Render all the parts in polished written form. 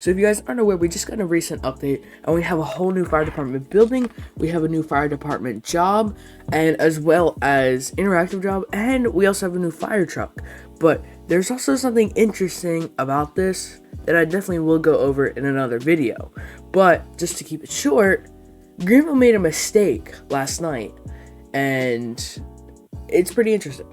So if you guys aren't aware, we just got a recent update and we have a whole new fire department building, we have a new fire department job, and as well as interactive job, and we also have a new fire truck. But there's also something interesting about this that I definitely will go over in another video. But just to keep it short, Greenville made a mistake last night, and it's pretty interesting.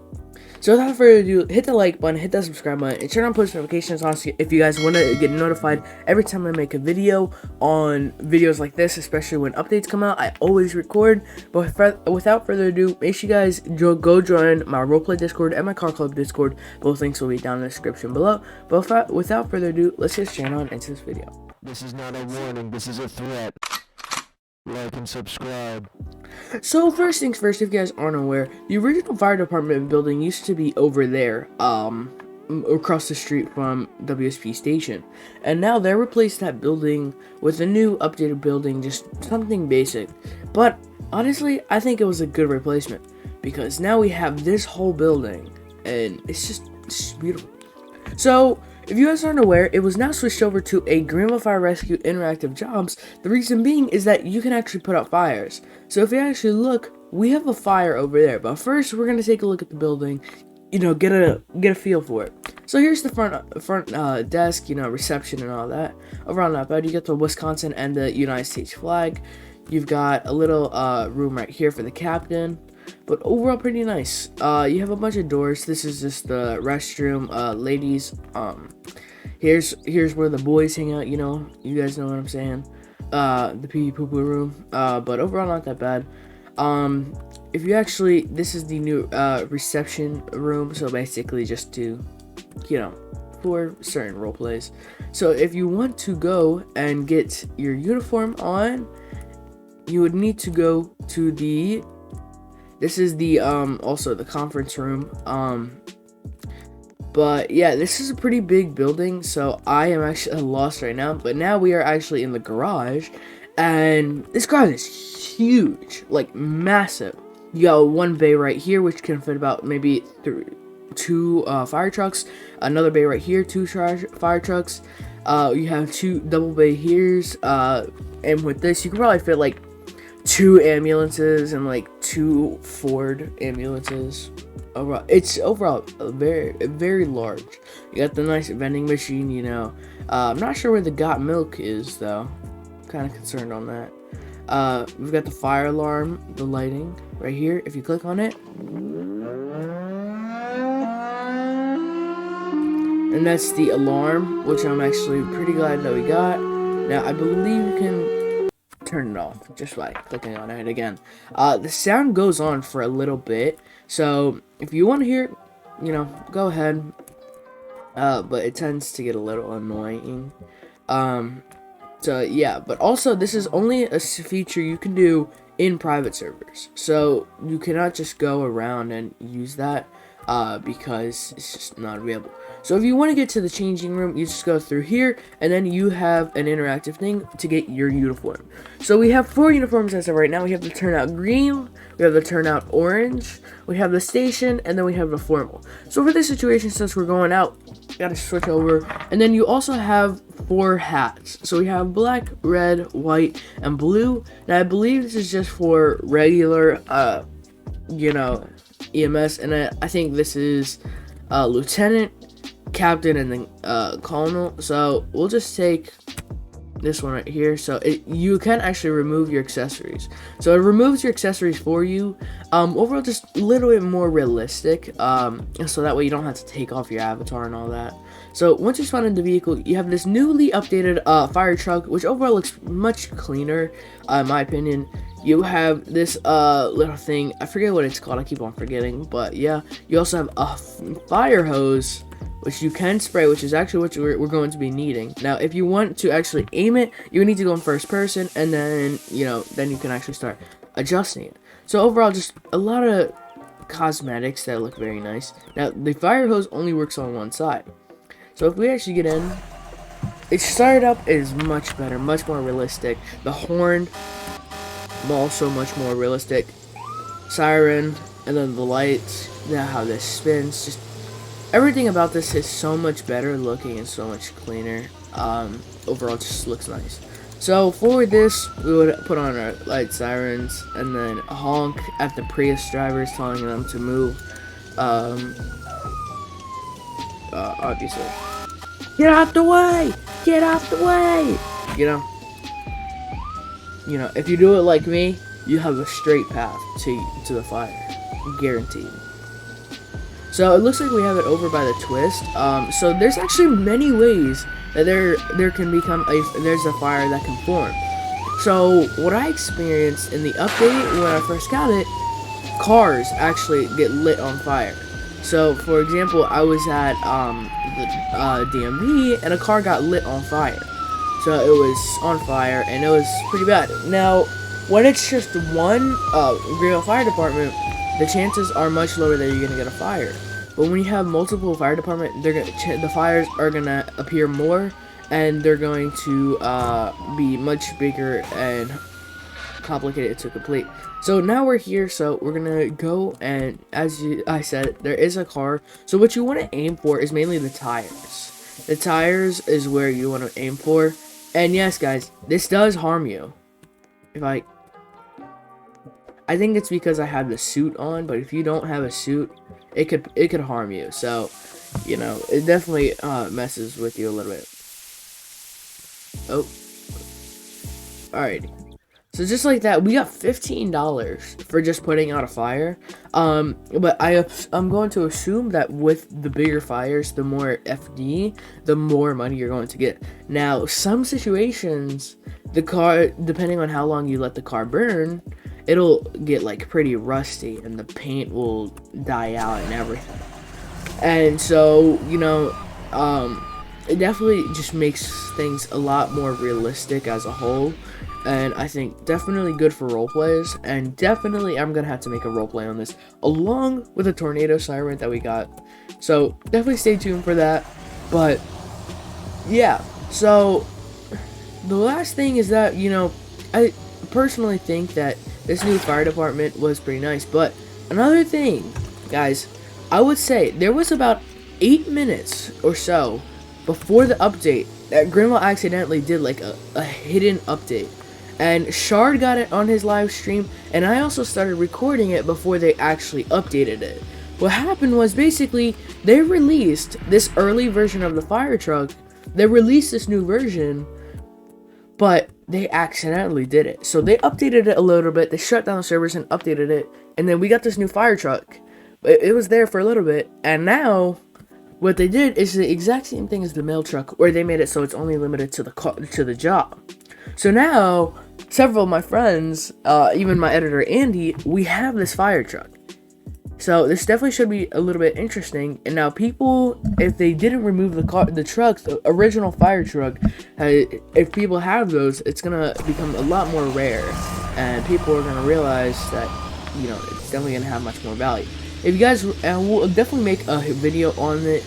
So without further ado, hit the like button, hit that subscribe button, and turn on post notifications on if you guys want to get notified every time I make a video on videos like this, especially when updates come out. I always record, but without further ado, make sure you guys go join my roleplay Discord and my car club Discord. Both links will be down in the description below. But without further ado, let's get straight on into this video. This is not a warning, this is a threat. Like and subscribe. So first things first, if you guys aren't aware, the original fire department building used to be over there, across the street from WSP station, and now they replaced that building with a new updated building, just something basic. But honestly, I think it was a good replacement because now we have this whole building, and it's just beautiful. So if you guys aren't aware, it was now switched over to a Greenville Fire Rescue interactive jobs. The reason being is that you can actually put out fires. So if you actually look, we have a fire over there. But first, we're gonna take a look at the building, get a feel for it. So here's the front desk, reception and all that. Over on that bed, you get the Wisconsin and the United States flag. You've got a little room right here for the captain. But overall pretty nice. You have a bunch of doors. This is just the restroom, ladies. Here's where the boys hang out, you guys know what I'm saying. The pee poo poo room. But overall not that bad. If you actually, this is the new reception room, so basically just to, for certain role plays. So if you want to go and get your uniform on, you would need to go to the, this is the also the conference room. But yeah, this is a pretty big building, so I am actually lost right now. But now we are actually in the garage, and this garage is huge, like massive. You got one bay right here, which can fit about maybe two fire trucks. Another bay right here, two fire trucks. You have two double bay here's, and with this, you can probably fit like 2 ambulances and like 2 Ford ambulances. It's overall very large. You got the nice vending machine, I'm not sure where the got milk is though. I'm kind of concerned on that. We've got the fire alarm, the lighting right here. If you click on it, and that's the alarm, which I'm actually pretty glad that we got. Now I believe you can turn it off just by clicking on it again. The sound goes on for a little bit, so if you want to hear it, go ahead. But it tends to get a little annoying. So yeah, but also this is only a feature you can do in private servers, so you cannot just go around and use that because it's just not available. So if you want to get to the changing room, you just go through here, and then you have an interactive thing to get your uniform. So we have 4 uniforms as of right now. We have the turnout green, we have the turnout orange, we have the station, and then we have the formal. So for this situation, since we're going out, gotta switch over. And then you also have 4 hats. So we have black, red, white, and blue. Now I believe this is just for regular, EMS, and I think this is lieutenant, captain, and then colonel. So we'll just take this one right here. So you can actually remove your accessories, so it removes your accessories for you. Overall just a little bit more realistic, so that way you don't have to take off your avatar and all that. So once you spawn in the vehicle, you have this newly updated fire truck, which overall looks much cleaner, in my opinion. You have this little thing, I forget what it's called, I keep on forgetting, but yeah, you also have a fire hose, which you can spray, which is actually what we're going to be needing. Now, if you want to actually aim it, you need to go in first person, and then, then you can actually start adjusting it. So overall, just a lot of cosmetics that look very nice. Now, the fire hose only works on one side. So if we actually get in, its startup is much better, much more realistic. The horn, also much more realistic. Siren, and then the lights, how this spins, just everything about this is so much better looking and so much cleaner. overall just looks nice. So for this, we would put on our light sirens and then honk at the Prius drivers, telling them to move. Obviously, get out the way! Get out the way! You know, if you do it like me, you have a straight path to the fire, guaranteed. So it looks like we have it over by the twist. So there's actually many ways that there can become there's a fire that can form. So what I experienced in the update when I first got it, cars actually get lit on fire. So for example, I was at the DMV and a car got lit on fire. So it was on fire and it was pretty bad. Now, when it's just one Greenville Fire Department, the chances are much lower that you're gonna get a fire. But when you have multiple fire department, the fires are gonna appear more, and they're going to be much bigger and complicated to complete. So now we're here, so we're gonna go, and as I said, there is a car. So what you want to aim for is mainly the tires. The tires is where you want to aim for. And yes, guys, this does harm you. I think it's because I have the suit on, but if you don't have a suit, it could harm you. So, you know, it definitely messes with you a little bit. Oh, alrighty. So just like that, we got $15 for just putting out a fire. But I'm going to assume that with the bigger fires, the more FD, the more money you're going to get. Now, some situations, the car, depending on how long you let the car burn, it'll get like pretty rusty and the paint will die out and everything. And so, you know, it definitely just makes things a lot more realistic as a whole. And I think definitely good for roleplays. And definitely I'm gonna have to make a roleplay on this along with a tornado siren that we got. So definitely stay tuned for that. But yeah, so the last thing is that, you know, I personally think that this new fire department was pretty nice. But another thing, guys, I would say there was about 8 minutes or so before the update that Greenville accidentally did like a hidden update. And Shard got it on his live stream, and I also started recording it before they actually updated it. What happened was basically they released this early version of the fire truck. They released this new version, but they accidentally did it. So they updated it a little bit, they shut down the servers and updated it, and then we got this new fire truck. It was there for a little bit, and now what they did is the exact same thing as the mail truck, where they made it so it's only limited to the job. So now several of my friends, even my editor Andy, we have this fire truck. So this definitely should be a little bit interesting. And now people, if they didn't remove the truck, the original fire truck, if people have those, it's gonna become a lot more rare, and people are gonna realize that, you know, it's definitely gonna have much more value. If you guys, we'll definitely make a video on it.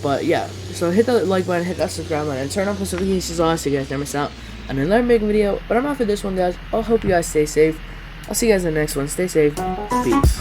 But yeah, so hit that like button, hit that subscribe button, and turn on post notifications on so you guys never miss out on another big video. But I'm out for this one, guys. I hope you guys stay safe. I'll see you guys in the next one. Stay safe. Peace.